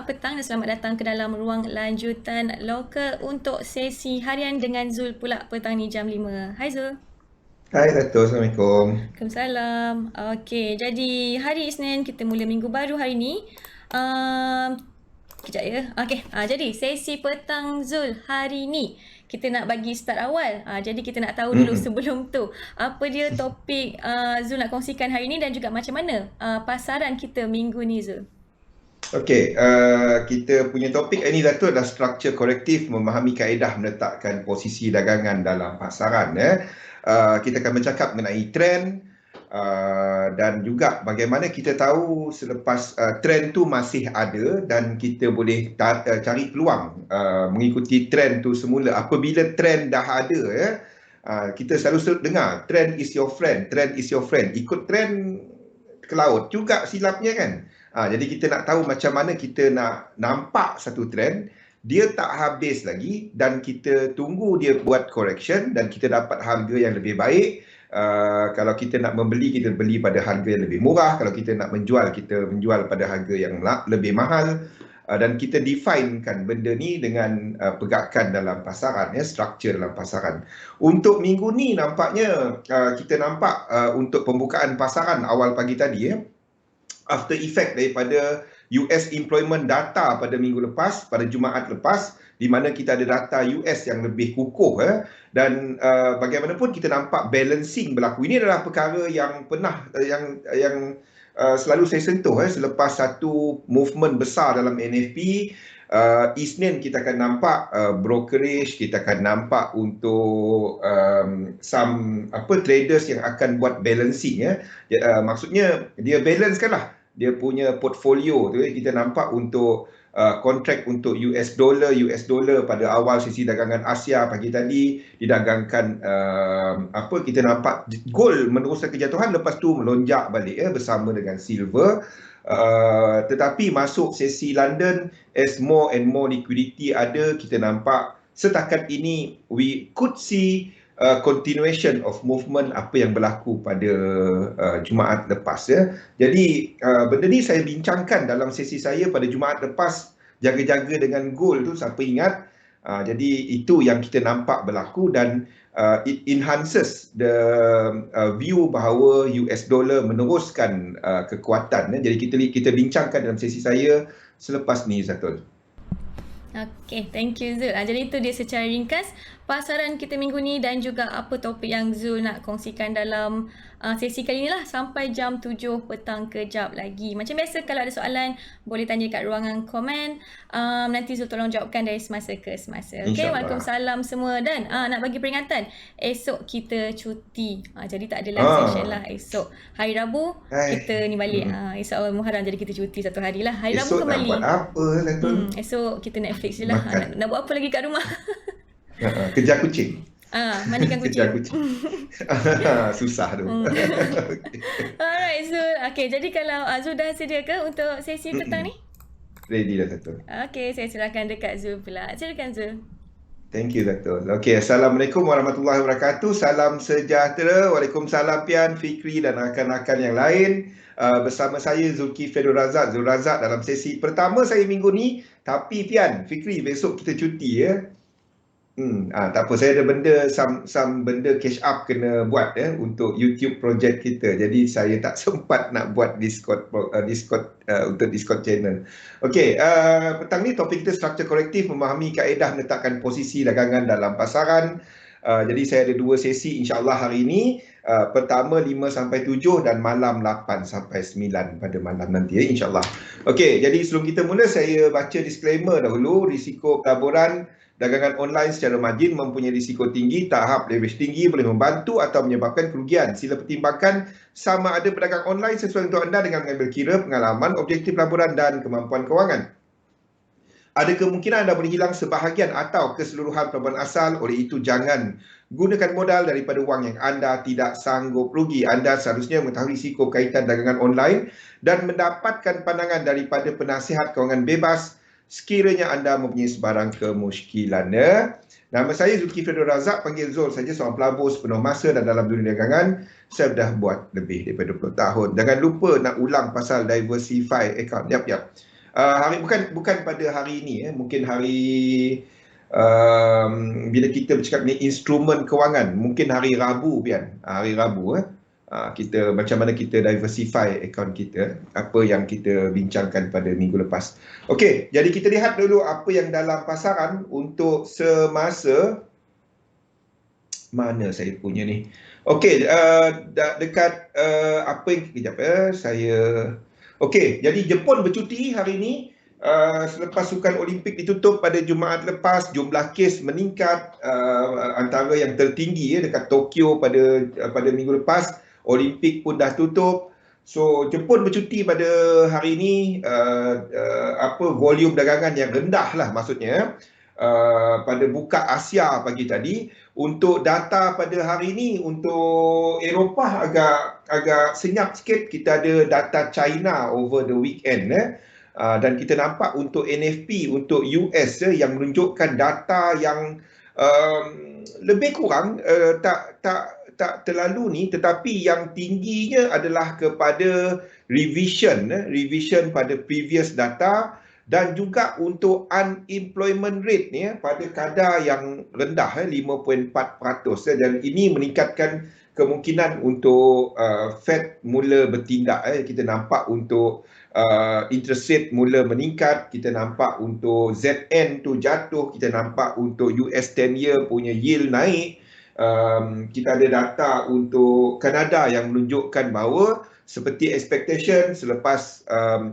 selamat petang dan selamat datang ke dalam ruang lanjutan lokal untuk sesi harian dengan Zul pula petang ni jam 5. Hai Zul. Hai Dato', Assalamualaikum. Waalaikumsalam. Okey, jadi hari Isnin kita mula minggu baru hari ni. Um, Kejap ya. Okey, jadi sesi petang Zul hari ni kita nak bagi start awal. Jadi kita nak tahu dulu Mm-mm. sebelum tu apa dia topik Zul nak kongsikan hari ni dan juga macam mana pasaran kita minggu ni Zul. Okey, kita punya topik ini Dato' adalah struktur korektif memahami kaedah meletakkan posisi dagangan dalam pasaran. Kita akan bercakap mengenai trend dan juga bagaimana kita tahu selepas trend tu masih ada dan kita boleh cari peluang mengikuti trend tu semula. Apabila trend dah ada, kita selalu dengar trend is your friend, trend is your friend. Ikut trend ke laut juga silapnya kan. Jadi kita nak tahu macam mana kita nak nampak satu trend, dia tak habis lagi dan kita tunggu dia buat correction dan kita dapat harga yang lebih baik. Kalau kita nak membeli, kita beli pada harga yang lebih murah. Kalau kita nak menjual, kita menjual pada harga yang lebih mahal. Dan kita definekan benda ni dengan pergerakan dalam pasaran, struktur dalam pasaran. Untuk minggu ni nampaknya kita nampak untuk pembukaan pasaran awal pagi tadi, after effect daripada US employment data pada minggu lepas, pada Jumaat lepas, di mana kita ada data US yang lebih kukuh, dan bagaimanapun kita nampak balancing berlaku. Ini adalah perkara yang pernah yang selalu saya sentuh selepas satu movement besar dalam NFP. Isnin kita akan nampak brokerage, kita akan nampak untuk some traders yang akan buat balancing. Maksudnya dia balancekan lah dia punya portfolio tu. Kita nampak untuk kontrak untuk US dollar pada awal sesi dagangan Asia pagi tadi didagangkan, kita nampak gold meneruskan kejatuhan, lepas tu melonjak balik bersama dengan silver. Tetapi masuk sesi London, as more and more liquidity ada, kita nampak setakat ini we could see continuation of movement apa yang berlaku pada Jumaat lepas. Jadi benda ni saya bincangkan dalam sesi saya pada Jumaat lepas, jaga-jaga dengan gold tu, siapa ingat. Jadi itu yang kita nampak berlaku dan it enhances the view bahawa US dollar meneruskan kekuatan. Jadi kita bincangkan dalam sesi saya selepas ni, Zatul. Okay, thank you Zul. Jadi itu dia secara ringkas pasaran kita minggu ni dan juga apa topik yang Zul nak kongsikan dalam sesi kali ni lah, sampai jam 7 petang kejap lagi. Macam biasa kalau ada soalan boleh tanya kat ruangan komen. Nanti Zul tolong jawabkan dari semasa ke semasa. Okay, Waalaikumsalam semua dan nak bagi peringatan, esok kita cuti. Jadi tak ada live session lah esok. Hari Rabu kita ni balik. Esok awal Muharram, jadi kita cuti satu hari lah. Hari Rabu Esok kembali. Esok nak buat apa Zatul? Esok kita Netflix je lah. Nak buat apa lagi kat rumah? Kejar kucing. Mandikan kucing. Kejar kucing. Susah tu. Alright Zul. Okay, jadi kalau Zul dah sedia ke untuk sesi petang ni? Ready dah Zatul. Okay, saya silakan dekat Zul pula. Silakan Zul. Thank you Zatul. Okay, Assalamualaikum warahmatullahi wabarakatuh. Salam sejahtera. Waalaikumsalam Pian, Fikri dan rakan-rakan yang lain. Bersama saya Zulkifli Zul Razak dalam sesi pertama saya minggu ni. Tapi Pian, Fikri, besok kita cuti tak apa, saya ada benda some benda catch up kena buat untuk YouTube project kita. Jadi saya tak sempat nak buat Discord untuk Discord channel. Okey, petang ni topik kita struktur korektif memahami kaedah meletakkan posisi dagangan dalam pasaran. Jadi saya ada dua sesi insya-Allah hari ini. Pertama 5 sampai 7 dan malam 8 sampai 9 pada malam nanti insya-Allah. Okey, jadi sebelum kita mula saya baca disclaimer dahulu. Risiko pelaburan dagangan online secara margin mempunyai risiko tinggi, tahap leverage tinggi, boleh membantu atau menyebabkan kerugian. Sila pertimbangkan sama ada pedagang online sesuai untuk anda dengan mengambil kira pengalaman, objektif pelaburan dan kemampuan kewangan. Ada kemungkinan anda boleh hilang sebahagian atau keseluruhan pelaburan asal, oleh itu jangan gunakan modal daripada wang yang anda tidak sanggup rugi. Anda seharusnya mengetahui risiko kaitan dagangan online dan mendapatkan pandangan daripada penasihat kewangan bebas sekiranya anda mempunyai sebarang kemusykilan. Nama saya Zulkifli Zul Razak, panggil Zul saja, seorang pelabur sepenuh masa dan dalam dunia dagangan saya dah buat lebih daripada 20 tahun. Jangan lupa nak ulang pasal diversify account. Yap. Hari bukan pada hari ini, mungkin hari bila kita bercakap ni instrumen kewangan, mungkin hari Rabu Pian, hari Rabu kita macam mana kita diversify akaun kita, apa yang kita bincangkan pada minggu lepas. Okey, jadi kita lihat dulu apa yang dalam pasaran untuk semasa mana saya punya ni. Okey, dekat apa yang kejap saya. Okey, jadi Jepun bercuti hari ini. Selepas Sukan Olimpik ditutup pada Jumaat lepas, jumlah kes meningkat antara yang tertinggi dekat Tokyo pada minggu lepas. Olimpik pun dah tutup. So Jepun bercuti pada hari ini, volume dagangan yang rendah lah maksudnya. Pada buka Asia pagi tadi. Untuk data pada hari ini untuk Eropah agak senyap sikit. Kita ada data China over the weekend dan kita nampak untuk NFP untuk US yang menunjukkan data yang lebih kurang tak terlalu ni, tetapi yang tingginya adalah kepada revision pada previous data. Dan juga untuk unemployment rate ni pada kadar yang rendah 5.4%, dan ini meningkatkan kemungkinan untuk Fed mula bertindak. Kita nampak untuk interest rate mula meningkat, kita nampak untuk ZN tu jatuh, kita nampak untuk US 10 year punya yield naik. Kita ada data untuk Kanada yang menunjukkan bahawa seperti expectation selepas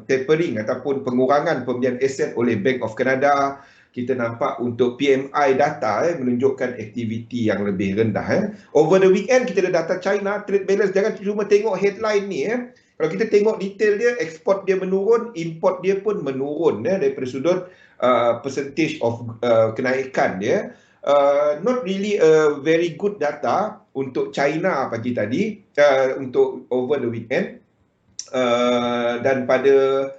tapering ataupun pengurangan pembelian aset oleh Bank of Canada, kita nampak untuk PMI data menunjukkan aktiviti yang lebih rendah. Over the weekend kita ada data China trade balance. Jangan cuma tengok headline ni. Kalau kita tengok detail dia, ekspor dia menurun, import dia pun menurun daripada sudut percentage of kenaikan dia. Not really a very good data untuk China pagi tadi, untuk over the weekend. Dan pada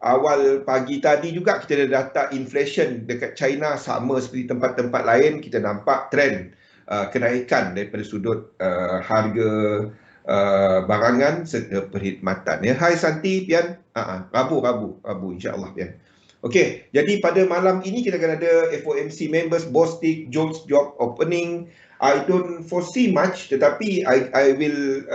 awal pagi tadi juga kita ada data inflation dekat China, sama seperti tempat-tempat lain. Kita nampak trend kenaikan daripada sudut harga barangan serta perkhidmatan. Hai Santi, Pian. Rabu insya-Allah, Pian. Okey, jadi pada malam ini kita akan ada FOMC members, Bostik, Jones job opening. I don't foresee much, tetapi I will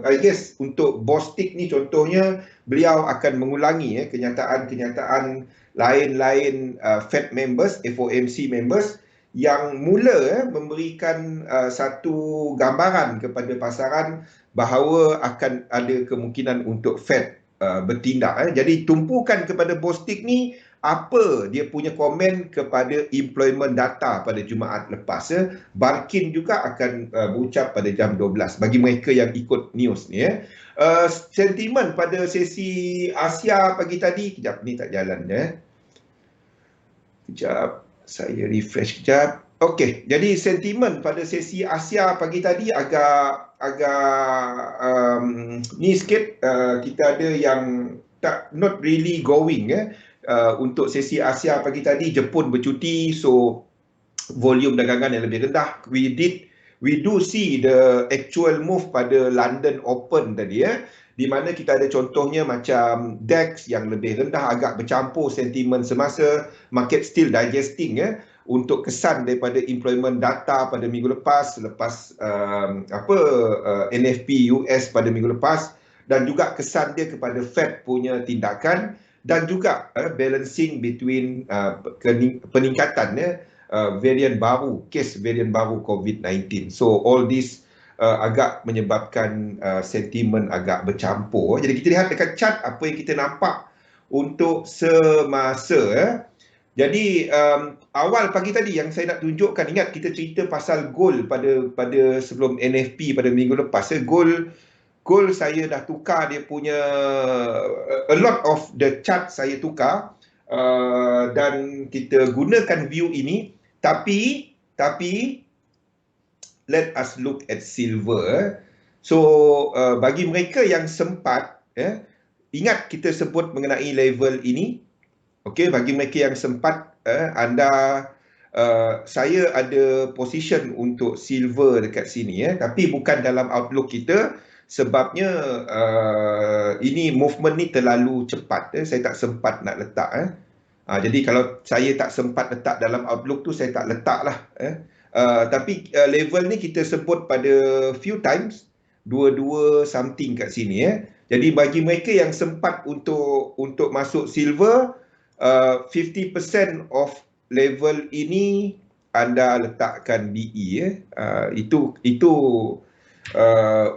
I guess untuk Bostik ni contohnya beliau akan mengulangi kenyataan-kenyataan lain-lain Fed members, FOMC members yang mula memberikan satu gambaran kepada pasaran bahawa akan ada kemungkinan untuk Fed bertindak. Jadi tumpukan kepada Bostik ni apa dia punya komen kepada employment data pada Jumaat lepas. Barkin juga akan berucap pada jam 12 bagi mereka yang ikut news ni. Sentimen pada sesi Asia pagi tadi, kejap ni tak jalan kejap saya refresh kejap. Okey, jadi sentimen pada sesi Asia pagi tadi agak ni sikit. Kita ada yang not really going untuk sesi Asia pagi tadi. Jepun bercuti, so volume dagangan yang lebih rendah. We do see the actual move pada London Open tadi di mana kita ada contohnya macam DAX yang lebih rendah, agak bercampur sentimen semasa, market still digesting untuk kesan daripada employment data pada minggu lepas, selepas NFP US pada minggu lepas, dan juga kesan dia kepada Fed punya tindakan, dan juga balancing between peningkatan varian baru, kes varian baru COVID-19. So all this agak menyebabkan sentimen agak bercampur. Jadi kita lihat dekat chart apa yang kita nampak untuk semasa. Jadi awal pagi tadi yang saya nak tunjukkan, ingat kita cerita pasal gold pada sebelum NFP pada minggu lepas. Gold saya dah tukar dia punya, a lot of the chart saya tukar dan kita gunakan view ini. Tapi let us look at silver. So bagi mereka yang sempat, ingat kita sebut mengenai level ini. Okey, bagi mereka yang sempat, saya ada position untuk silver dekat sini, tapi bukan dalam outlook kita. sebabnya ini movement ni terlalu cepat. Saya tak sempat nak letak. Jadi kalau saya tak sempat letak dalam Outlook tu, saya tak letak lah. Tapi level ni kita sebut pada few times, 22 something kat sini. Jadi bagi mereka yang sempat untuk masuk silver, 50% of level ini anda letakkan BE. Itu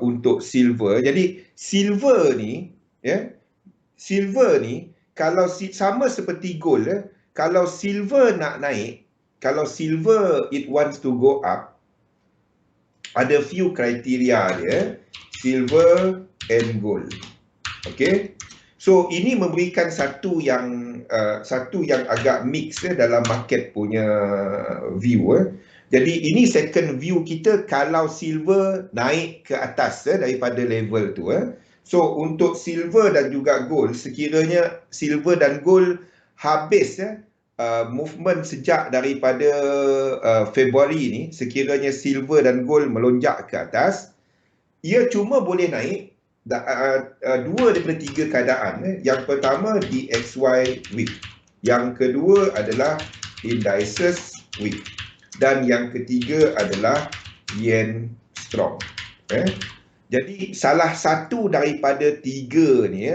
untuk silver. Jadi silver ni, silver ni kalau sama seperti gold, kalau silver nak naik, kalau silver it wants to go up, ada few kriteria dia, silver and gold. Okay, so ini memberikan satu yang agak mix dalam market punya view. Jadi ini second view kita kalau silver naik ke atas daripada level tu. So untuk silver dan juga gold, sekiranya silver dan gold habis movement sejak daripada Februari ni, sekiranya silver dan gold melonjak ke atas, ia cuma boleh naik dua daripada tiga keadaan. Yang pertama DXY week, yang kedua adalah indices week, dan yang ketiga adalah yen strong. Jadi salah satu daripada tiga ni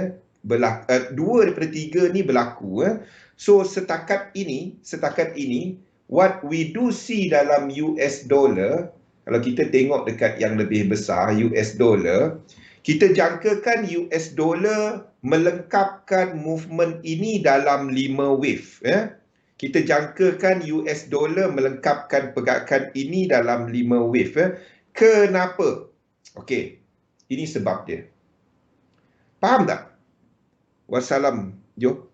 dua daripada tiga ni berlaku. So setakat ini what we do see dalam US dollar, kalau kita tengok dekat yang lebih besar US dollar, kita jangkakan US dollar melengkapkan movement ini dalam 5 wave. Kita jangkakan US dollar melengkapkan pergerakan ini dalam 5 wave. Kenapa? Okey, ini sebab dia. Faham tak? Wassalam, Jo.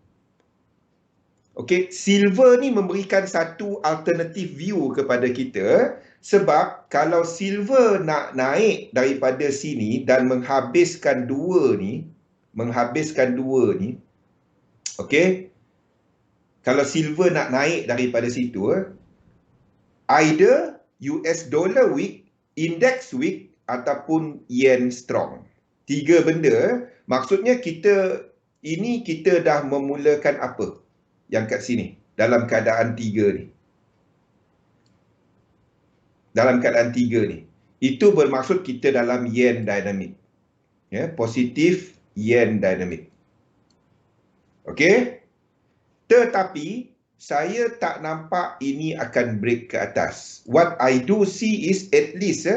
Okey, silver ni memberikan satu alternative view kepada kita, sebab kalau silver nak naik daripada sini dan menghabiskan dua ni, okey, kalau silver nak naik daripada situ, either US dollar weak, index weak, ataupun yen strong. Tiga benda, maksudnya kita dah memulakan apa yang kat sini dalam keadaan tiga ni. Dalam keadaan tiga ni, itu bermaksud kita dalam yen dynamic. Positif yen dynamic. Okey? Tetapi saya tak nampak ini akan break ke atas. What I do see is at least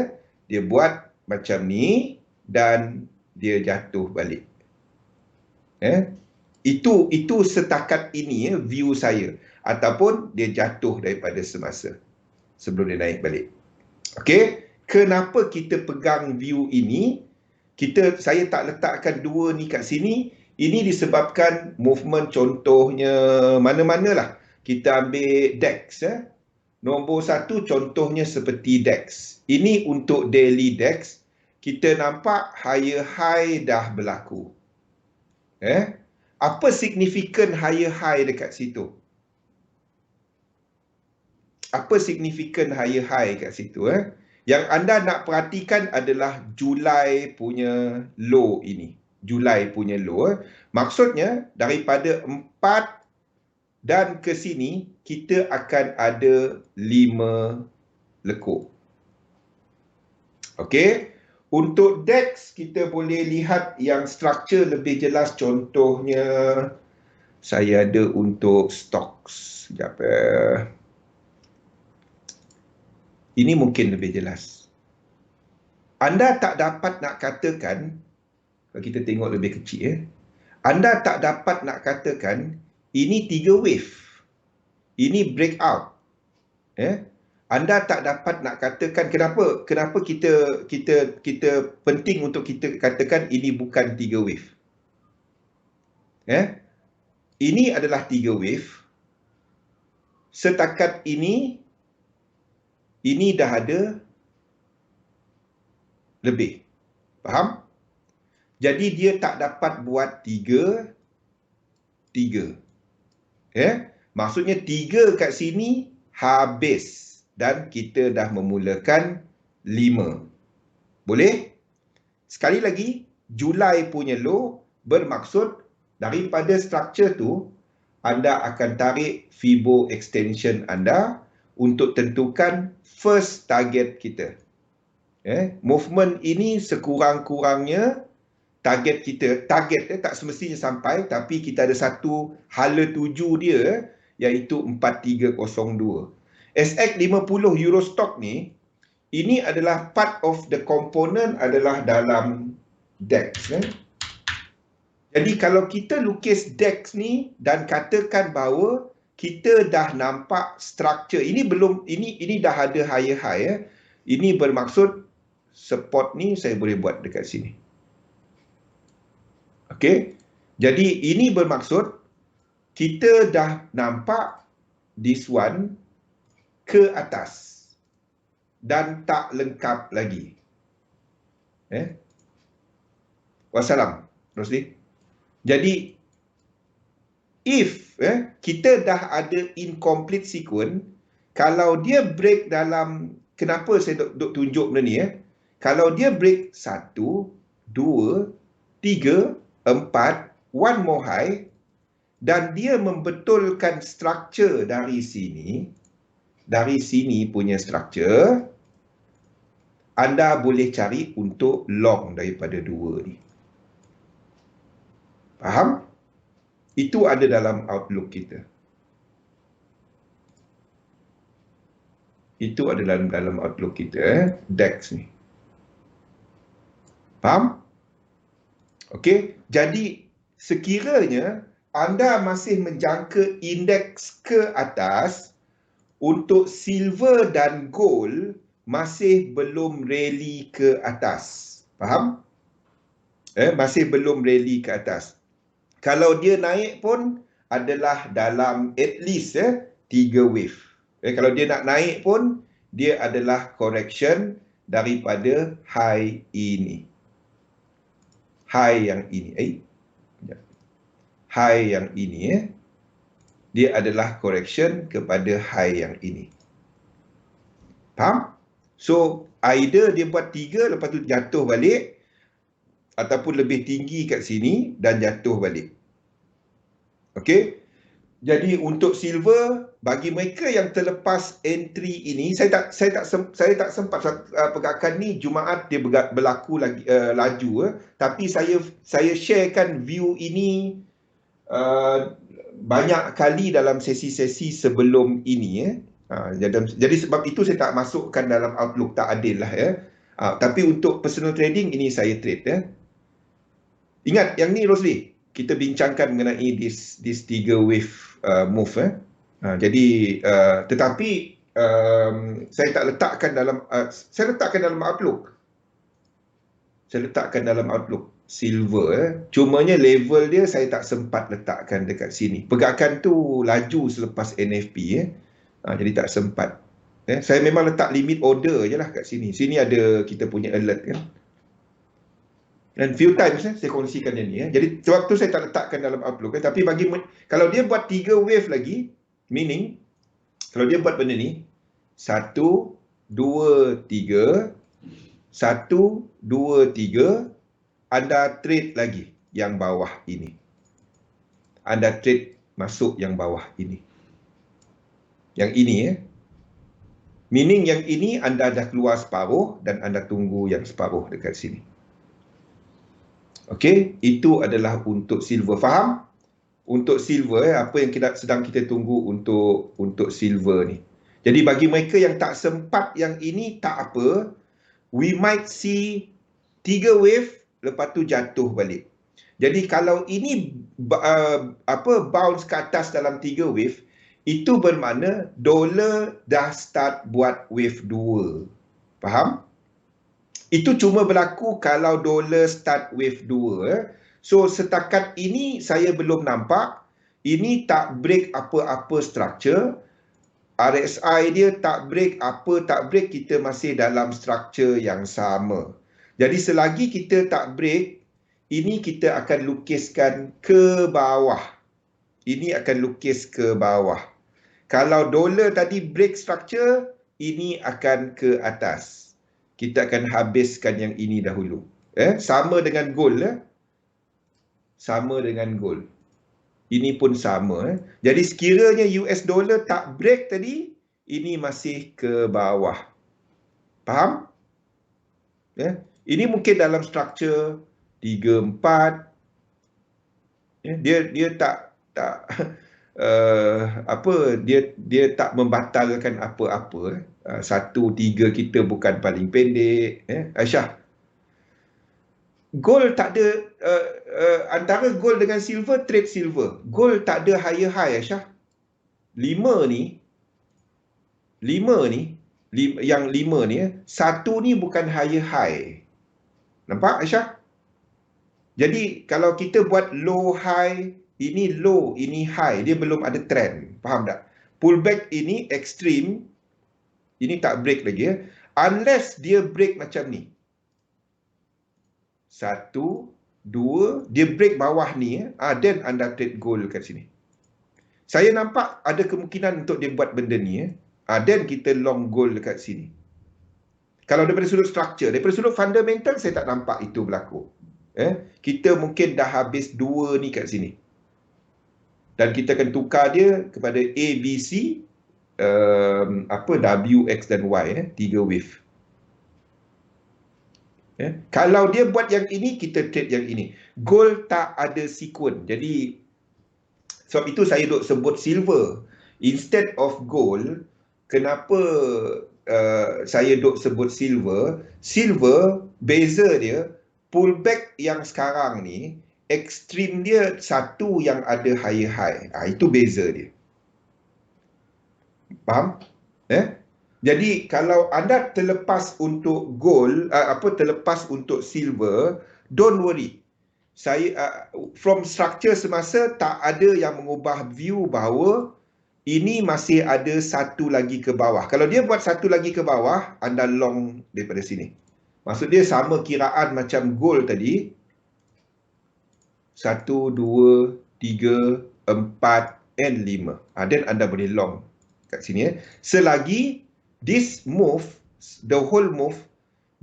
dia buat macam ni dan dia jatuh balik. Itu setakat ini view saya, ataupun dia jatuh daripada semasa sebelum dia naik balik. Okey, kenapa kita pegang view ini? Saya tak letakkan dua ni kat sini. Ini disebabkan movement, contohnya mana-manalah. Kita ambil DAX. Nombor satu contohnya seperti DAX. Ini untuk daily DAX. Kita nampak higher high dah berlaku. Apa signifikan higher high dekat situ? Apa signifikan higher high kat situ? Yang anda nak perhatikan adalah Julai punya low ini. Julai punya low. Maksudnya daripada 4 dan ke sini, kita akan ada 5 lekuk. Okey. Untuk DAX, kita boleh lihat yang struktur lebih jelas. Contohnya, saya ada untuk stocks. Sekejap. Ini mungkin lebih jelas. Anda tak dapat nak katakan, kalau kita tengok lebih kecil, anda tak dapat nak katakan ini 3 wave. Ini breakout. Anda tak dapat nak katakan kenapa kita penting untuk kita katakan ini bukan 3 wave. Ini adalah 3 wave. Setakat ini dah ada lebih. Faham? Jadi dia tak dapat buat 3. Maksudnya 3 kat sini habis dan kita dah memulakan 5. Boleh? sekali lagi, Julai punya low bermaksud daripada structure tu, anda akan tarik Fibo extension anda untuk tentukan first target kita. Movement ini sekurang-kurangnya target kita, tak semestinya sampai, tapi kita ada satu hala tuju dia, iaitu 4302. SX50 Eurostock ni, ini adalah part of the component adalah dalam DAX. Jadi kalau kita lukis DAX ni dan katakan bahawa kita dah nampak structure, ini dah ada higher high. Ini bermaksud support ni saya boleh buat dekat sini. Okey. Jadi ini bermaksud kita dah nampak this one ke atas dan tak lengkap lagi. Wassalam, Rosli. Jadi if kita dah ada incomplete sequence, kalau dia break dalam, kenapa saya duk tunjuk benda ni kalau dia break 1, 2, 3, 4, one more high, dan dia membetulkan structure dari sini punya structure, anda boleh cari untuk long daripada 2 ni. Faham? Itu ada dalam outlook kita. Itu ada dalam outlook kita, DAX ni. Faham? Okey, jadi sekiranya anda masih menjangka indeks ke atas, untuk silver dan gold masih belum rally ke atas. Faham? Masih belum rally ke atas. Kalau dia naik pun adalah dalam at least 3 wave. Kalau dia nak naik pun, dia adalah correction daripada high ini. High yang ini. High yang ini dia adalah correction kepada high yang ini. Faham? So, either dia buat 3 lepas tu jatuh balik, ataupun lebih tinggi kat sini dan jatuh balik. Okey? Jadi untuk silver, bagi mereka yang terlepas entry ini, saya tak sempat pergerakan ni Jumaat dia berlaku lagi laju, tapi saya sharekan view ini banyak kali dalam sesi-sesi sebelum ini. Jadi sebab itu saya tak masukkan dalam outlook, tak adil lah tapi untuk personal trading ini saya trade. Ingat yang ni Rosli, kita bincangkan mengenai this 3 wave move. Jadi tetapi saya tak letakkan dalam saya letakkan dalam outlook. Saya letakkan dalam outlook silver. Cumanya level dia saya tak sempat letakkan dekat sini. Pergerakan tu laju selepas NFP. Jadi tak sempat. Saya memang letak limit order je lah kat sini. Sini ada kita punya alert kan. Dan few times saya kongsikan yang ni. Jadi sebab tu saya tak letakkan dalam outlook. Tapi kalau dia buat 3 wave lagi, meaning kalau dia buat benda ni 1, 2, 3, 1, 2, 3, anda trade lagi yang bawah ini. Anda trade masuk yang bawah ini. Yang ini meaning yang ini anda dah keluar separuh dan anda tunggu yang separuh dekat sini. Okey, itu adalah untuk silver. Faham? Untuk silver apa yang sedang kita tunggu untuk silver ni. Jadi bagi mereka yang tak sempat yang ini, tak apa. We might see 3 wave lepas tu jatuh balik. Jadi kalau ini bounce ke atas dalam 3 wave, itu bermakna dolar dah start buat wave 2. Faham? Itu cuma berlaku kalau dolar start wave 2. So setakat ini saya belum nampak. Ini tak break apa-apa structure. RSI dia tak break, kita masih dalam structure yang sama. Jadi selagi kita tak break, ini kita akan lukiskan ke bawah. Ini akan lukis ke bawah. Kalau dolar tadi break structure, ini akan ke atas. Kita akan habiskan yang ini dahulu. Sama dengan gold. Sama dengan gold. Ini pun sama. Jadi sekiranya US dollar tak break tadi, ini masih ke bawah. Faham? Ini mungkin dalam struktur 3-4. Dia tak dia tak membatalkan apa-apa. 1-3 kita bukan paling pendek. Aisyah, gold tak ada antara gold dengan silver, trade silver. Gold tak ada higher high, Aisyah. 5 ni yang 5 ni, 1 ni bukan higher high. Nampak, Aisyah? Jadi kalau kita buat low high, ini low, ini high, dia belum ada trend. Faham tak? Pullback ini extreme, ini tak break lagi. Unless dia break macam ni. 1, 2, dia break bawah ni, then anda trade gold kat sini. Saya nampak ada kemungkinan untuk dia buat benda ni, then kita long gold dekat sini. Kalau daripada sudut structure, daripada sudut fundamental, saya tak nampak itu berlaku. Kita mungkin dah habis 2 ni kat sini. Dan kita akan tukar dia kepada A, B, C, W, X dan Y, 3 wave. Kalau dia buat yang ini, kita trade yang ini. Gold tak ada sequence. Jadi, sebab itu saya duk sebut silver. Instead of gold, kenapa saya duk sebut silver? Silver, beza dia, pullback yang sekarang ni, ekstrim dia satu yang ada higher high. Itu beza dia. Faham? Jadi kalau anda terlepas untuk gold, terlepas untuk silver, don't worry. Saya from structure semasa tak ada yang mengubah view bahawa ini masih ada satu lagi ke bawah. Kalau dia buat satu lagi ke bawah, anda long daripada sini. Maksud dia sama kiraan macam gold tadi. 1, 2, 3, 4 and 5. Dan anda boleh long kat sini. Selagi this move, the whole move,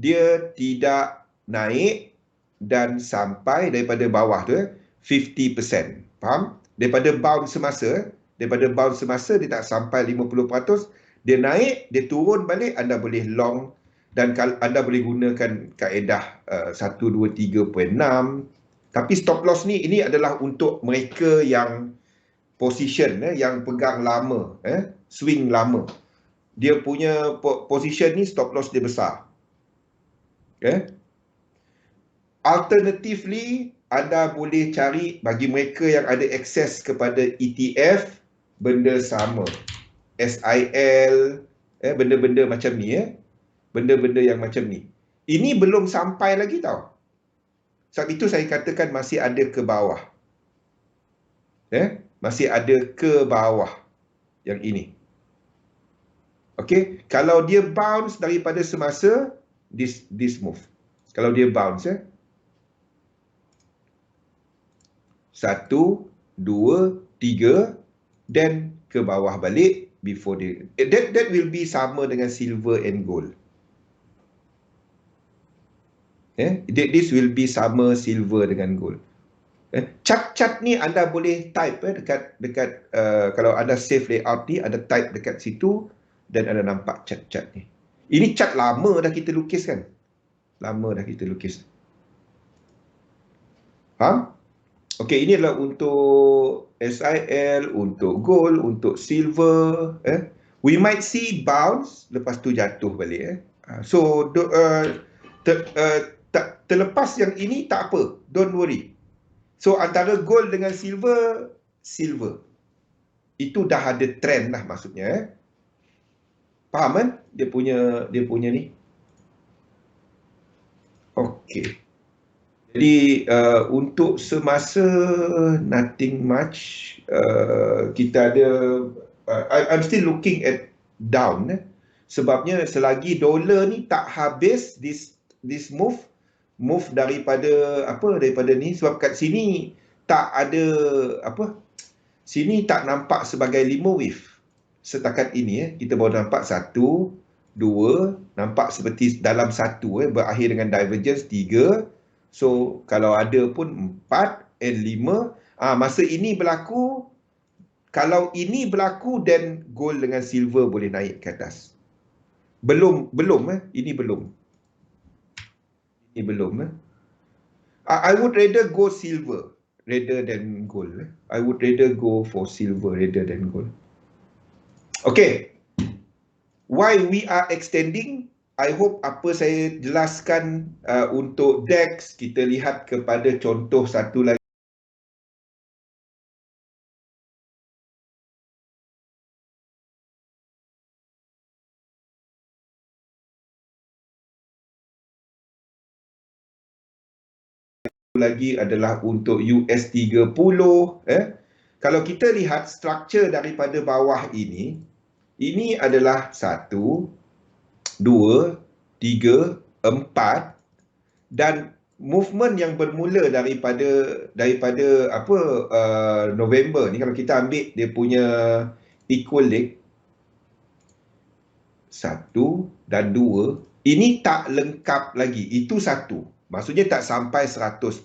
dia tidak naik dan sampai daripada bawah tu 50%. Faham? Daripada bounce semasa, dia tak sampai 50%, dia naik, dia turun balik, anda boleh long. Dan anda boleh gunakan kaedah 1, 2, 3.6. Tapi stop loss ni, ini adalah untuk mereka yang position, yang pegang lama, swing lama. Dia punya position ni, stop loss dia besar. Alternatively, anda boleh cari, bagi mereka yang ada akses kepada ETF, benda sama. SIL, benda-benda macam ni, benda-benda yang macam ni. Ini belum sampai lagi tau. Sebab itu saya katakan masih ada ke bawah. Masih ada ke bawah yang ini. Okey, kalau dia bounce daripada semasa, this move. Kalau dia bounce, 1, 2, 3, then ke bawah balik before dia. That will be sama dengan silver and gold. This will be sama silver dengan gold. Chart ni anda boleh type dekat kalau anda save layout ni, anda type dekat situ dan anda nampak chart ni. Ini chart lama dah kita lukis kan? Lama dah kita lukis. Faham? Okey, ini adalah untuk SIL, untuk gold, untuk silver. We might see bounce, lepas tu jatuh balik. So, terlepas yang ini tak apa. Don't worry. So, antara gold dengan silver. Itu dah ada trend lah maksudnya. Faham kan? Dia punya ni. Okey. Jadi, untuk semasa nothing much. Kita ada... I'm still looking at down. Sebabnya selagi dolar ni tak habis this move daripada ni, sebab kat sini tak ada sini tak nampak sebagai 5 wave setakat ini. Kita baru nampak 1, 2, nampak seperti dalam 1 berakhir dengan divergence, 3, So kalau ada pun 4 and 5, masa ini berlaku, kalau ini berlaku then gold dengan silver boleh naik ke atas. Belum ini belum. Ini belum I would rather go silver rather than gold. I would rather go for silver rather than gold. Okay. Why we are extending? I hope apa saya jelaskan untuk DEX, kita lihat kepada contoh satu lagi. Lagi adalah untuk US30. Kalau kita lihat struktur daripada bawah ini adalah 1, 2, 3, 4 dan movement yang bermula daripada November ni, kalau kita ambil dia punya equal leg 1 dan 2, ini tak lengkap lagi. Itu 1. Maksudnya tak sampai 100%.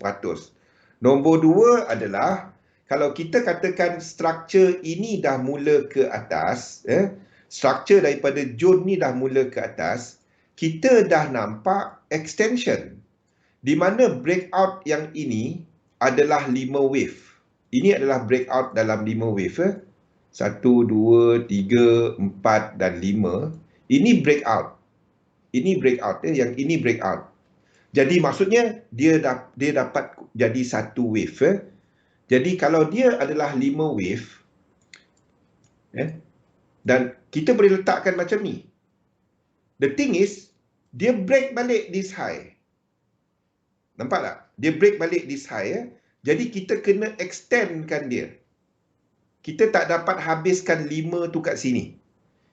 Nombor 2 adalah kalau kita katakan struktur ini dah mula ke atas, struktur daripada June ni dah mula ke atas, kita dah nampak extension. Di mana breakout yang ini adalah 5 wave. Ini adalah breakout dalam 5 wave. 1, 2, 3, 4 dan 5. Ini breakout. Ini breakout. Yang ini breakout. Jadi maksudnya dia dapat jadi satu wave. Jadi kalau dia adalah 5 wave, dan kita boleh letakkan macam ni. The thing is, dia break balik this high. Nampak tak? Dia break balik this high. Jadi kita kena extendkan dia. Kita tak dapat habiskan 5 tu kat sini.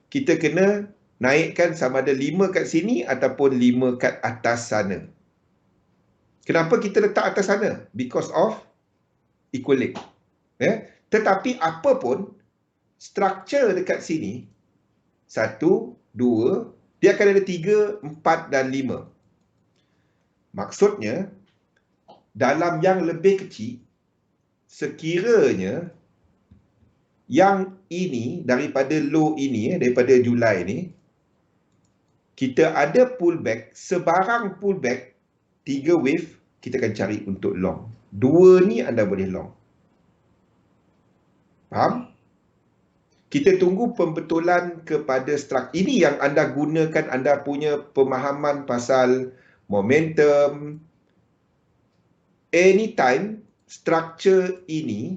Kita kena naikkan sama ada 5 kat sini ataupun 5 kat atas sana. Kenapa kita letak atas sana? Because of equal leg. Tetapi apa pun, struktur dekat sini, 1, 2, dia akan ada 3, 4 dan 5. Maksudnya, dalam yang lebih kecil, sekiranya yang ini, daripada low ini, daripada Julai ni, kita ada pullback, sebarang pullback, 3 wave, kita akan cari untuk long. 2 ni anda boleh long. Faham? Kita tunggu pembetulan kepada struktur. Ini yang anda gunakan, anda punya pemahaman pasal momentum. Anytime struktur ini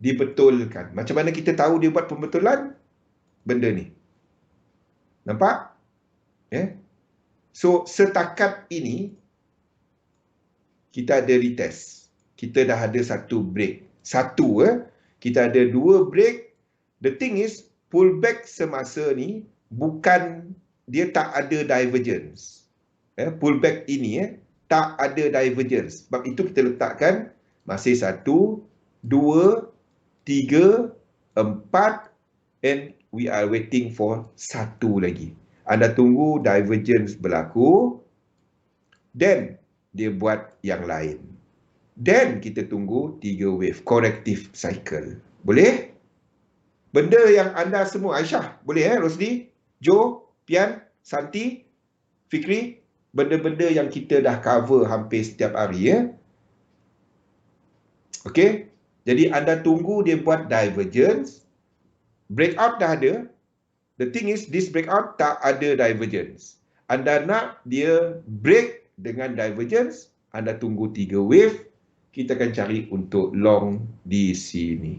dibetulkan. Macam mana kita tahu dia buat pembetulan? Benda ni. Nampak? So, setakat ini, kita ada retest. Kita dah ada satu break. Kita ada 2 break. The thing is, pullback semasa ni, bukan, dia tak ada divergence. Pullback ini, tak ada divergence. Sebab itu kita letakkan masih 1, 2, 3, 4 and we are waiting for 1 lagi. Anda tunggu divergence berlaku, then dia buat yang lain. Then kita tunggu 3 wave, corrective cycle. Boleh? Benda yang anda semua, Aisyah, boleh Rosli, Jo, Pian, Santi, Fikri, benda-benda yang kita dah cover hampir setiap hari. Okey? Jadi anda tunggu dia buat divergence. Breakout dah ada. The thing is, this breakout tak ada divergence. Anda nak dia break dengan divergence, anda tunggu 3 wave, kita akan cari untuk long di sini.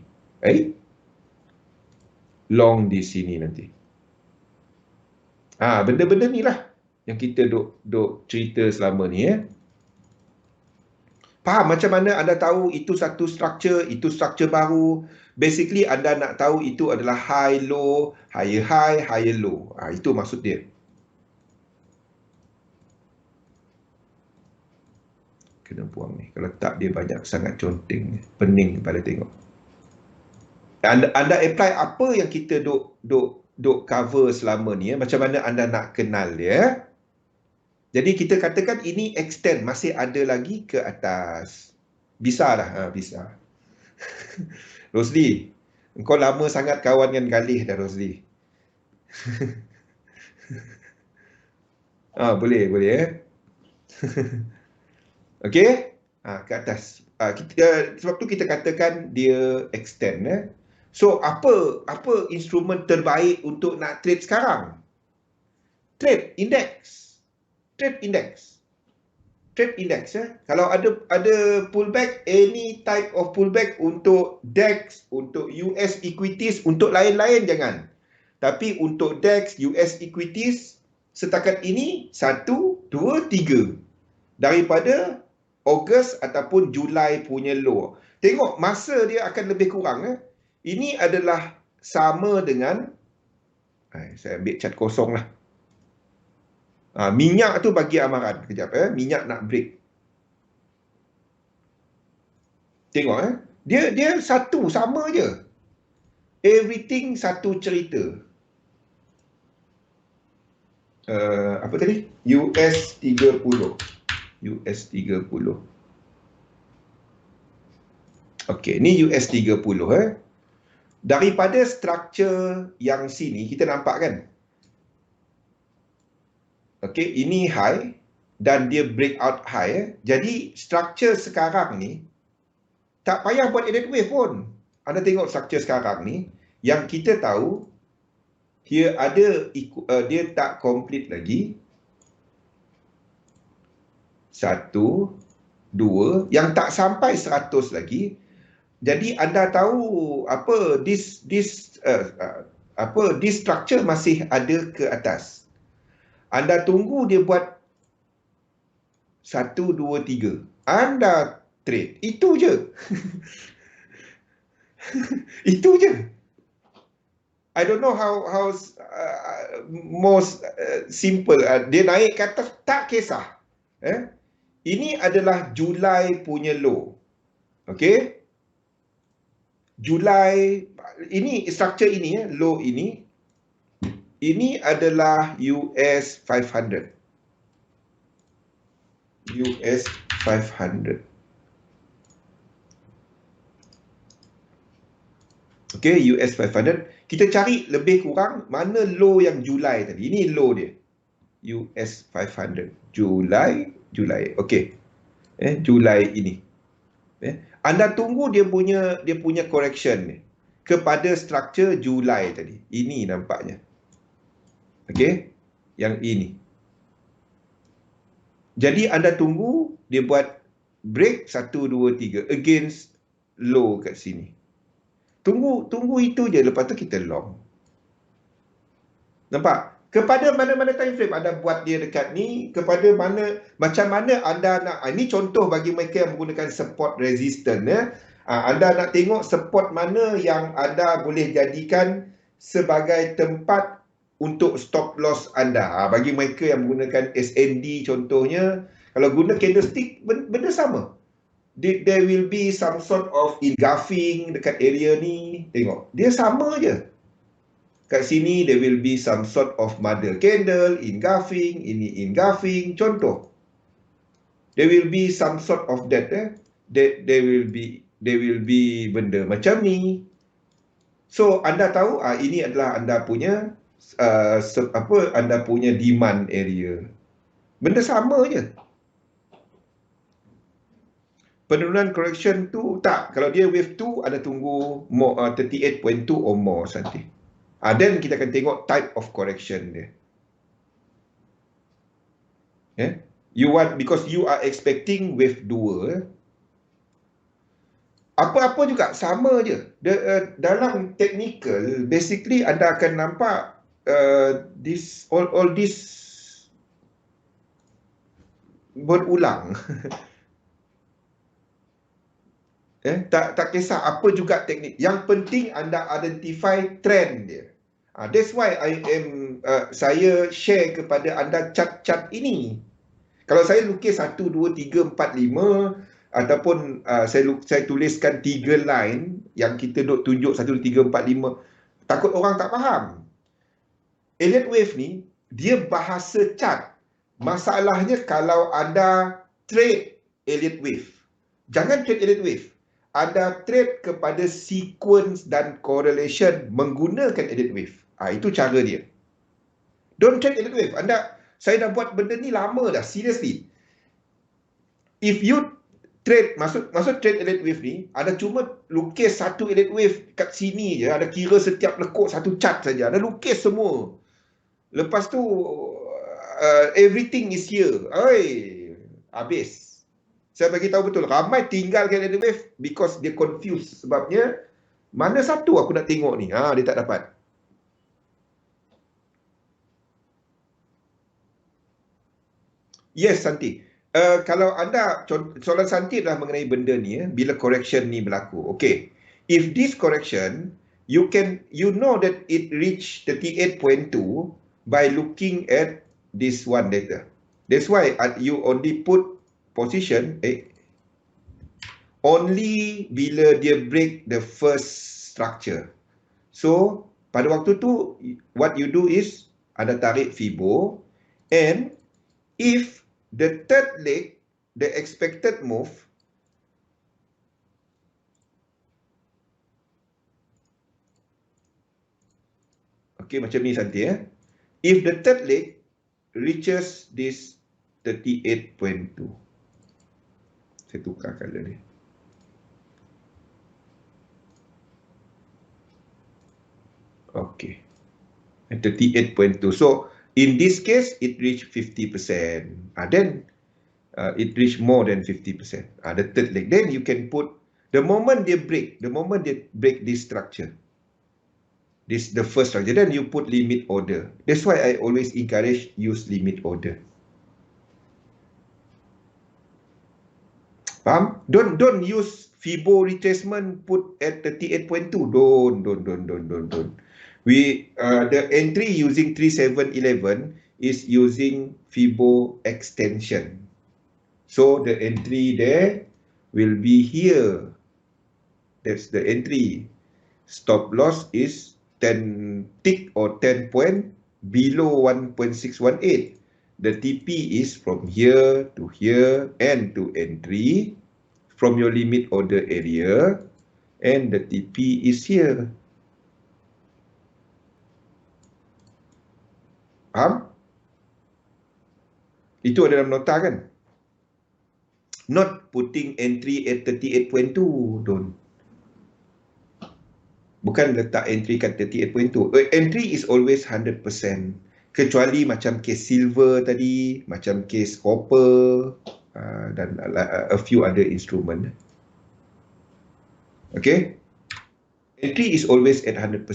Long di sini nanti. Benda-benda ni lah yang kita duk cerita selama ni. Faham macam mana anda tahu itu satu struktur, itu struktur baru. Basically anda nak tahu itu adalah high low, higher high, higher low. Itu maksud dia. Kena buang ni. Kalau tak dia banyak sangat conteng, pening kepala tengok. Anda apply apa yang kita duk cover selama ni, macam mana anda nak kenal dia. Jadi kita katakan ini extend, masih ada lagi ke atas. Bisa dah, bisa. Rosli, engkau lama sangat kawan dengan Galih dah, Rosli. Boleh, boleh. Okey? Ke atas. Sebab tu kita katakan dia extend. So, apa instrumen terbaik untuk nak trade sekarang? Trade index. Trade index. Trade index. Kalau ada pullback, any type of pullback untuk DAX, untuk US equities, untuk lain-lain jangan. Tapi untuk DAX, US equities, setakat ini 1, 2, 3. Daripada Ogos ataupun Julai punya low. Tengok masa dia akan lebih kurang. Ini adalah sama dengan, saya ambil cat kosong lah. Minyak tu bagi amaran. Kejap, minyak nak break. Tengok, dia satu, sama je. Everything satu cerita. Apa tadi? US 30. US 30. Okey, ni US 30. Daripada structure yang sini, kita nampak kan? Okey, ini high dan dia breakout high. Jadi, structure sekarang ni, tak payah buat edit wave pun. Anda tengok structure sekarang ni, yang kita tahu, dia tak complete lagi. 1, 2, yang tak sampai 100 lagi. Jadi anda tahu this structure masih ada ke atas. Anda tunggu dia buat 1, 2, 3. Anda trade. Itu je. Itu je. I don't know how most simple. Dia naik ke atas, tak kisah. Ini adalah Julai punya low. Okey? Julai, ini structure ini, low ini adalah US 500. US 500. Okey, US 500. Kita cari lebih kurang mana low yang Julai tadi. Ini low dia. US 500. Julai. Okey. Julai ini. Anda tunggu dia punya correction ni kepada structure Julai tadi. Ini nampaknya. Okey? Yang ini. Jadi anda tunggu dia buat break 1, 2, 3 against low kat sini. Tunggu itu je, lepas tu kita long. Nampak? Kepada mana-mana time frame anda buat dia dekat ni, kepada macam mana anda nak, ini contoh bagi mereka yang menggunakan support resistance. Anda nak tengok support mana yang anda boleh jadikan sebagai tempat untuk stop loss anda. Bagi mereka yang menggunakan SND contohnya, kalau guna candlestick, benda sama. There will be some sort of engulfing dekat area ni. Tengok, dia sama je. Kat sini, there will be some sort of mother candle, engulfing, ini engulfing, contoh. There will be some sort of that. There will be benda macam ni. So, anda tahu, ini adalah anda punya, anda punya demand area. Benda sama je. Penurunan correction tu, tak. Kalau dia wave 2, anda tunggu 38.2 or more nanti. Then kita akan tengok type of correction dia. Because you are expecting wave 2. Apa-apa juga, sama je. Dalam technical, basically anda akan nampak all this berulang. Tak kisah apa juga teknik. Yang penting anda identify trend dia. That's why saya share kepada anda chart-chart ini. Kalau saya lukis 1, 2, 3, 4, 5 ataupun saya tuliskan 3 line yang kita duk tunjuk 1, 2, 3, 4, 5, takut orang tak faham. Elliott Wave ni dia bahasa chart. Masalahnya kalau anda trade Elliott Wave, jangan trade Elliott Wave. Anda trade kepada sequence dan correlation menggunakan Elliott Wave. Itu cara dia. Don't trade Elliott Wave. Saya dah buat benda ni lama dah, seriously. If you trade, maksud trade Elliott Wave ni, ada cuma lukis satu Elliott Wave kat sini je, ada kira setiap lekuk satu chart saja, ada lukis semua. Lepas tu everything is here. Habis. Saya bagi tahu betul, ramai tinggalkan Elliott Wave because dia confused. Sebabnya mana satu aku nak tengok ni? Dia tak dapat. Yes, Santi. Kalau anda, soalan Santi adalah mengenai benda ni, bila correction ni berlaku. Okay. If this correction, you know that it reached 38.2 by looking at this one data. That's why you only put position only bila dia break the first structure. So, pada waktu tu, what you do is, anda tarik Fibo, and if the third leg, the expected move, okay, macam ni Santi ya. If the third leg reaches this 38.2. Saya tukar color ni. Okay. 38.2. So, in this case, it reached 50%. Then, it reached more than 50%. The third leg. Then you can put, the moment they break this structure, the first structure, then you put limit order. That's why I always encourage use limit order. Faham? Don't use Fibo retracement put at 38.2. Don't. The entry using 3711 is using Fibo extension. So the entry there will be here. That's the entry. Stop loss is 10 tick or 10 point below 1.618. The TP is from here to here and to entry from your limit order area, and the TP is here. Faham? Itu ada dalam nota kan? Not putting entry at 38.2. Don't. Bukan letak entry kat 38.2. Entry is always 100%. Kecuali macam case silver tadi, macam case copper, dan a few other instrument. Okay? Entry is always at 100%.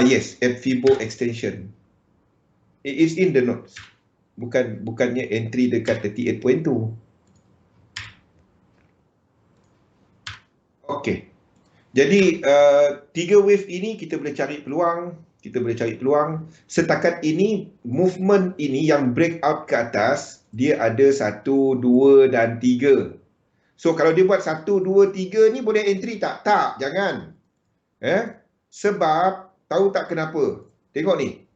Yes, at Fibo extension. It is in the notes. Bukannya entry dekat 38.2. Okay. Jadi, 3 wave ini kita boleh cari peluang. Setakat ini, movement ini yang breakout ke atas, dia ada 1, 2 dan 3. So, kalau dia buat 1, 2, 3 ni boleh entry tak? Tak, jangan. Sebab, tahu tak kenapa? Tengok ni.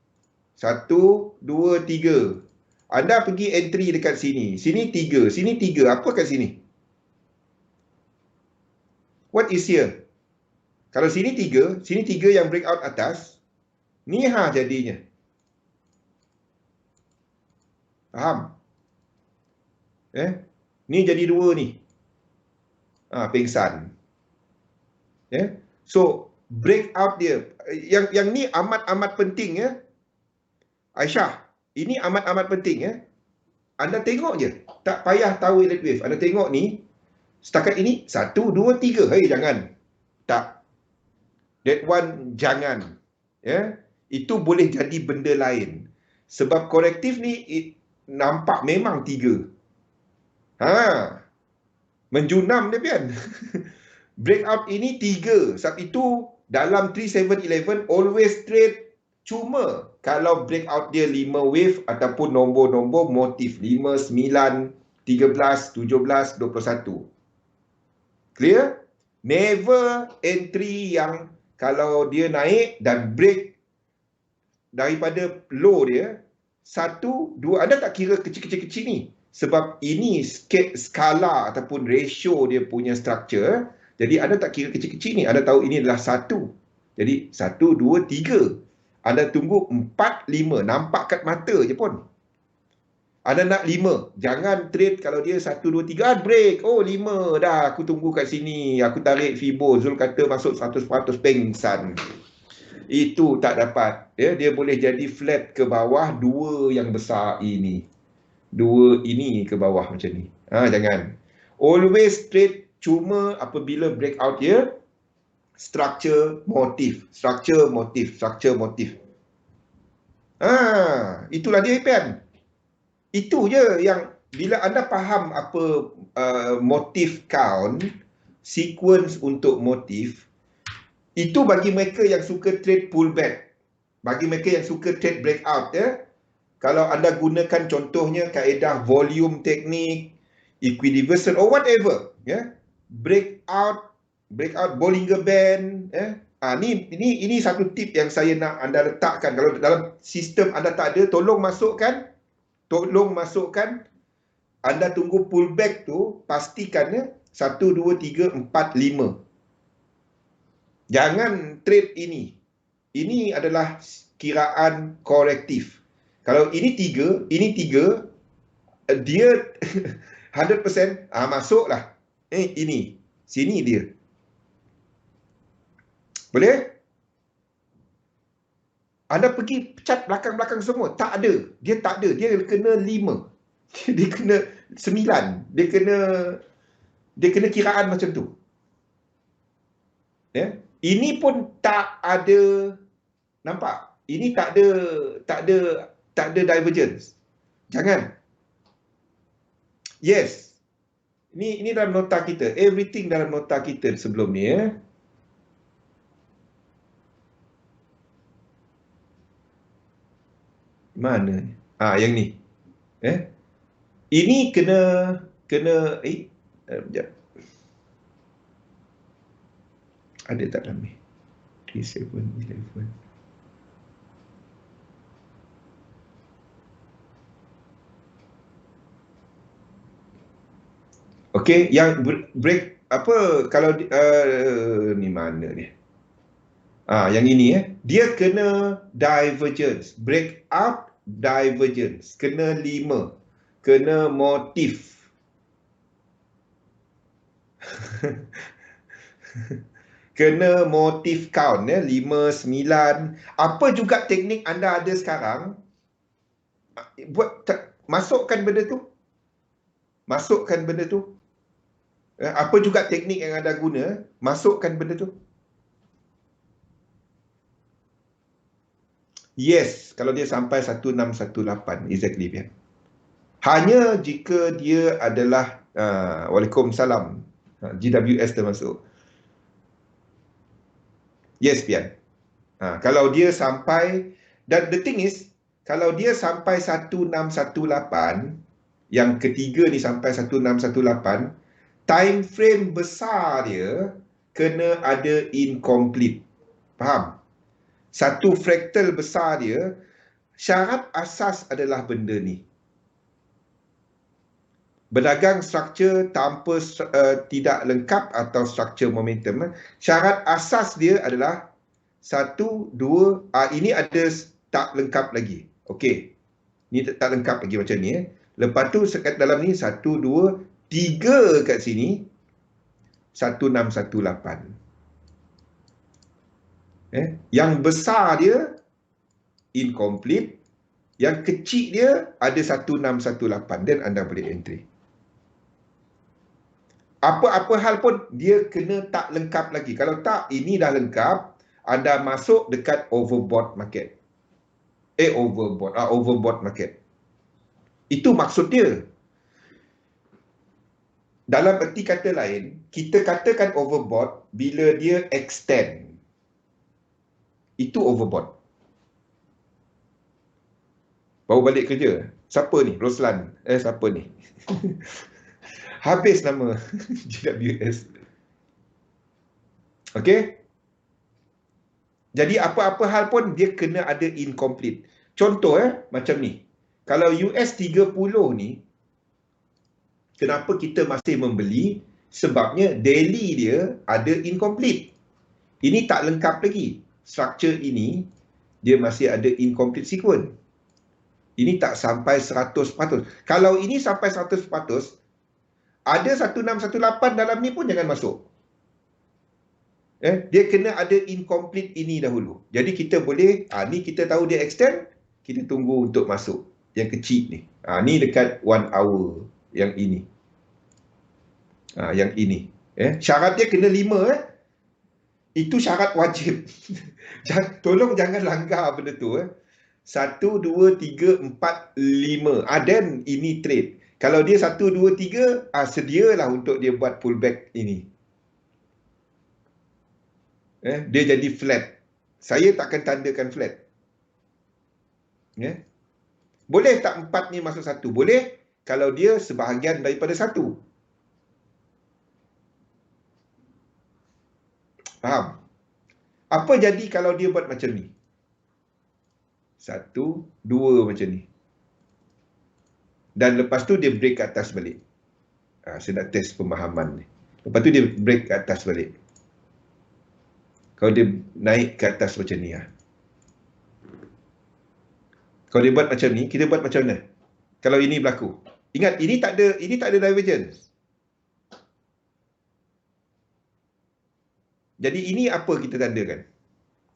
1, 2, 3. Anda pergi entry dekat sini. Sini 3, sini 3. Apa kat sini? What is here? Kalau sini 3 yang breakout atas, ni jadinya. Faham? Ni jadi 2 ni. Pengsan. So, breakout dia. Yang ni amat-amat penting ya. Aisyah, ini amat-amat penting ya. Anda tengok je. Tak payah tahu Elliott Wave. Anda tengok ni. Setakat ini 1, 2, 3. Jangan. Tak. That one jangan. Itu boleh jadi benda lain. Sebab korektif ni nampak memang 3. Menjunam dia kan. Breakout ini 3. Sebab itu dalam 3711 always trade cuma kalau breakout dia 5 wave ataupun nombor-nombor motif 5, 9, 13, 17, 21. Clear? Never entry yang kalau dia naik dan break daripada low dia, 1, 2. Anda tak kira kecil-kecil ni. Sebab ini skala ataupun ratio dia punya structure. Jadi anda tak kira kecil-kecil ni. Anda tahu ini adalah 1. Jadi 1, 2, 3. Anda tunggu 4, 5. Nampak kat mata je pun. Anda nak 5. Jangan trade kalau dia 1, 2, 3. Break. Oh 5 dah. Aku tunggu kat sini. Aku tarik Fibo. Zul kata masuk 100% pengsan. Itu tak dapat. Ya, dia boleh jadi flat ke bawah 2 yang besar ini. 2 ini ke bawah macam ni. Jangan. Always trade cuma apabila breakout dia structure motif. Structure motif. Structure motif. Itulah dia Ipan. Itu je yang bila anda faham apa motif count, sequence untuk motif, itu bagi mereka yang suka trade pullback. Bagi mereka yang suka trade breakout ya. Kalau anda gunakan contohnya kaedah volume teknik, equidiversion or whatever ya. Breakout Bollinger Band ya. Ini satu tip yang saya nak anda letakkan. Kalau dalam sistem anda tak ada, tolong masukkan. Anda tunggu pullback tu, pastikan ya 1, 2, 3, 4, 5. Jangan trade ini. Ini adalah kiraan korektif. Kalau ini 3, dia 100% masuklah. Ini. Sini dia. Boleh? Anda pergi pecat belakang-belakang semua. Tak ada. Dia tak ada. Dia kena 5. Dia kena 9. Dia kena kiraan macam tu. Ya. Ini pun tak ada, nampak? Ini tak ada divergence. Jangan. Yes. Ini dalam nota kita. Everything dalam nota kita sebelum ni ya. Mana? Yang ni. Ini kena sekejap. Ada tak dalam ni? 3, 7, 11. Okey, yang break apa kalau ni mana ni? Yang ini dia kena divergence, breakout divergence, kena 5, kena motif. Kena motif count 5, 9. Apa juga teknik anda ada sekarang, masukkan benda tu. Apa juga teknik yang anda guna, masukkan benda tu. Yes, kalau dia sampai 1618 exactly Pian. Hanya jika dia adalah Waalaikumsalam, GWS termasuk. Yes Pian. Kalau dia sampai, dan the thing is, kalau dia sampai 1618, yang ketiga ni sampai 1618, time frame besar dia kena ada incomplete. Faham? Satu fraktal besar dia, syarat asas adalah benda ni. Berdagang struktur tanpa tidak lengkap atau struktur momentum. Syarat asas dia adalah 1, 2, ini ada tak lengkap lagi. Okey. Ni tak lengkap lagi macam ni. Lepas tu sekat dalam ni 1, 2, 3 kat sini 1618. Yang besar dia incomplete, yang kecil dia ada 1618 dan anda boleh entry. Apa-apa hal pun dia kena tak lengkap lagi. Kalau tak, ini dah lengkap, anda masuk dekat overbought market. Overbought market. Itu maksud dia. Dalam erti kata lain, kita katakan overbought bila dia extend. Itu overbought. Baru balik kerja. Siapa ni? Roslan. Siapa ni? Habis nama GWS. Okey? Jadi apa-apa hal pun dia kena ada incomplete. Contoh macam ni. Kalau US 30 ni, kenapa kita masih membeli? Sebabnya daily dia ada incomplete. Ini tak lengkap lagi. Structure ini, dia masih ada incomplete sequence. Ini tak sampai 100%. Kalau ini sampai 100%, ada 1618 dalam ni pun jangan masuk. Dia kena ada incomplete ini dahulu. Jadi kita boleh, ni kita tahu dia extend, kita tunggu untuk masuk. Yang kecil ni. Ni dekat 1 hour. Yang ini. Yang ini. Syarat dia kena 5. Itu syarat wajib. Tolong jangan langgar benda tu. 1, 2, 3, 4, 5. Then ini trade. Kalau dia 1, 2, 3, sedialah untuk dia buat pullback ini. Dia jadi flat. Saya takkan tandakan flat. Boleh tak 4 ni masuk 1? Boleh kalau dia sebahagian daripada 1. Faham? Apa jadi kalau dia buat macam ni? 1, 2 macam ni. Dan lepas tu dia break ke atas balik. Saya nak test pemahaman ni. Lepas tu dia break ke atas balik. Kalau dia naik ke atas macam ni. Kalau dia buat macam ni, kita buat macam mana? Kalau ini berlaku. Ingat, ini tak ada divergence. Jadi ini apa kita tandakan?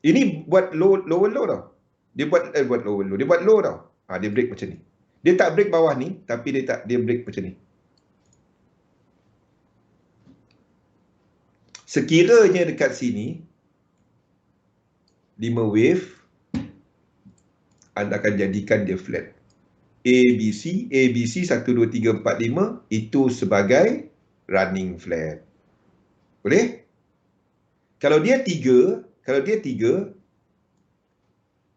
Ini buat lower low tau. Dia buat lower low. Dia buat low tau. Dia break macam ni. Dia tak break bawah ni, tapi dia break macam ni. Sekiranya dekat sini 5 wave, anda akan jadikan dia flat. ABC 1, 2, 3, 4, 5 itu sebagai running flat. Boleh? Kalau dia 3,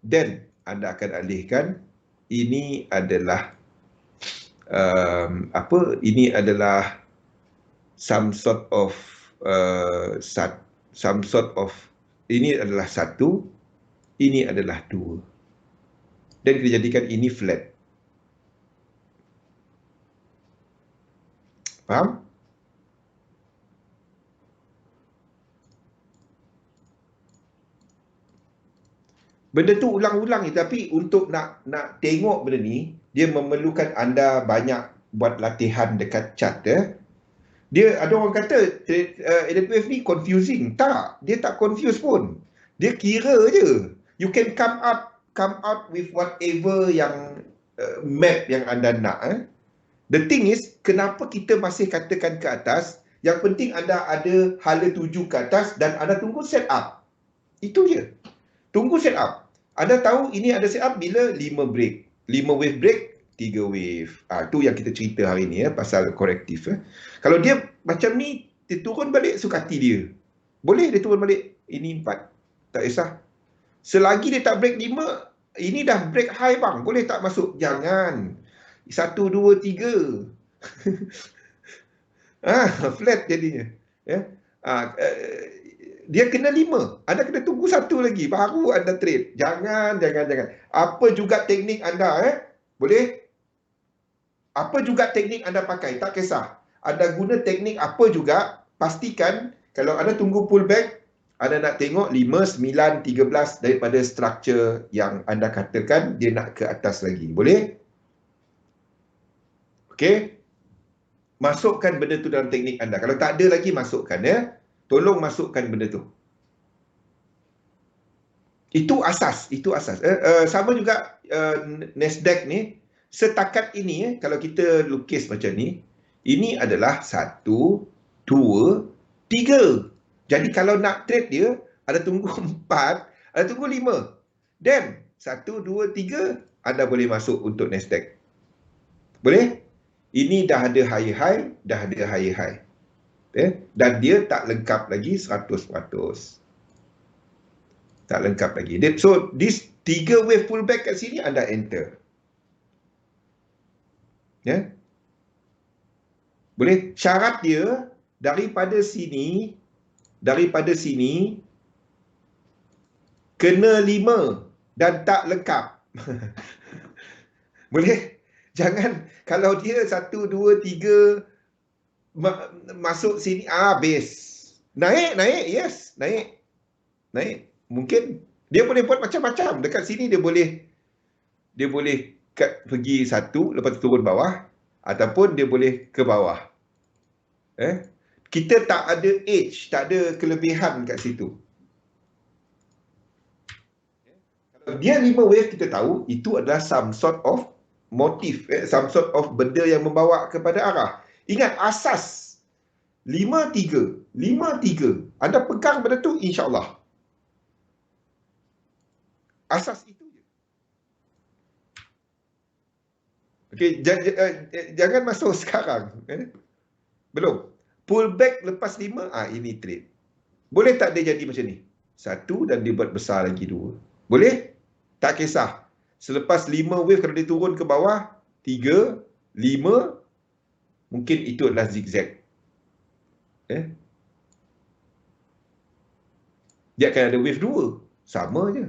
then anda akan alihkan ini adalah ini adalah some sort of ini adalah 1, ini adalah 2. Dan kita jadikan ini flat. Faham? Benda tu ulang-ulang ni, tapi untuk nak tengok benda ni, dia memerlukan anda banyak buat latihan dekat chart. Dia ada orang kata AWF ni confusing. Tak, dia tak confuse pun. Dia kira je. You can come out with whatever yang map yang anda nak. The thing is, kenapa kita masih katakan ke atas? Yang penting anda ada hala tuju ke atas dan anda tunggu set up. Itu je. Tunggu set up. Anda tahu ini ada set up bila 5 break. 5 wave break, 3 wave. Itu yang kita cerita hari ni pasal korektif. Kalau dia macam ni, dia turun balik, suka hati dia. Boleh dia turun balik. Ini 4. Tak kisah. Selagi dia tak break 5, ini dah break high bang. Boleh tak masuk? Jangan. 1, 2, 3. Flat jadinya. Dia kena 5. Anda kena tunggu 1 lagi. Baru anda trade. Jangan. Apa juga teknik anda, boleh? Apa juga teknik anda pakai. Tak kisah. Anda guna teknik apa juga. Pastikan kalau anda tunggu pullback, anda nak tengok 5, 9, 13 daripada structure yang anda katakan dia nak ke atas lagi. Boleh? Okey? Masukkan benda tu dalam teknik anda. Kalau tak ada lagi, masukkan. Tolong masukkan benda tu. Itu asas. Sama juga Nasdaq ni. Setakat ini, kalau kita lukis macam ni, ini adalah 1, 2, 3. Jadi kalau nak trade dia, ada tunggu 4, ada tunggu 5. Then, 1, 2, 3, anda boleh masuk untuk Nasdaq. Boleh? Ini dah ada high-high, dah ada high-high. Dan dia tak lengkap lagi 100%. Tak lengkap lagi. So, this 3 wave pullback kat sini, anda enter. Boleh? Syarat dia, daripada sini, kena 5 dan tak lengkap. Boleh? Jangan, kalau dia 1, 2, 3 masuk sini, base. Naik, yes, naik. Mungkin dia boleh buat macam-macam. Dekat sini dia boleh pergi 1, lepas tu turun bawah, ataupun dia boleh ke bawah. Kita tak ada edge, tak ada kelebihan kat situ. Kalau dia 5 wave, kita tahu itu adalah some sort of motif, some sort of benda yang membawa kepada arah. Ingat asas 5-3. Anda pegang benda tu, insya-Allah. Asas itu je. Okey, jangan masuk sekarang. Belum. Pull back lepas 5, ini trade. Boleh tak dia jadi macam ni? 1 dan dia buat besar lagi 2. Boleh? Tak kisah. Selepas 5 wave, kalau dia turun ke bawah, 3, 5, mungkin itu adalah zigzag. Dia akan ada wave 2. Sama je.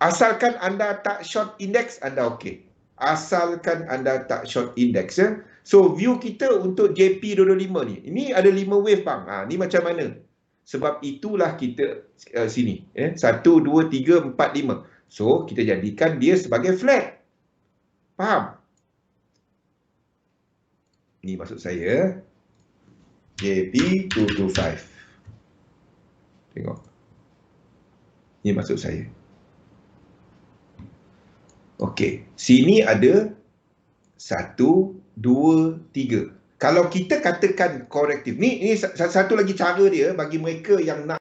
Asalkan anda tak short index, anda okey. Asalkan anda tak short index. So, view kita untuk JP225 ni. Ini ada 5 wave bang. Ni macam mana? Sebab itulah kita sini. 1, 2, 3, 4, 5. So, kita jadikan dia sebagai flat. Faham? Ni maksud saya. JP225. Tengok. Ni maksud saya. Okey. Sini ada 1, 2, 3. Kalau kita katakan korektif. Ni satu lagi cara dia bagi mereka yang nak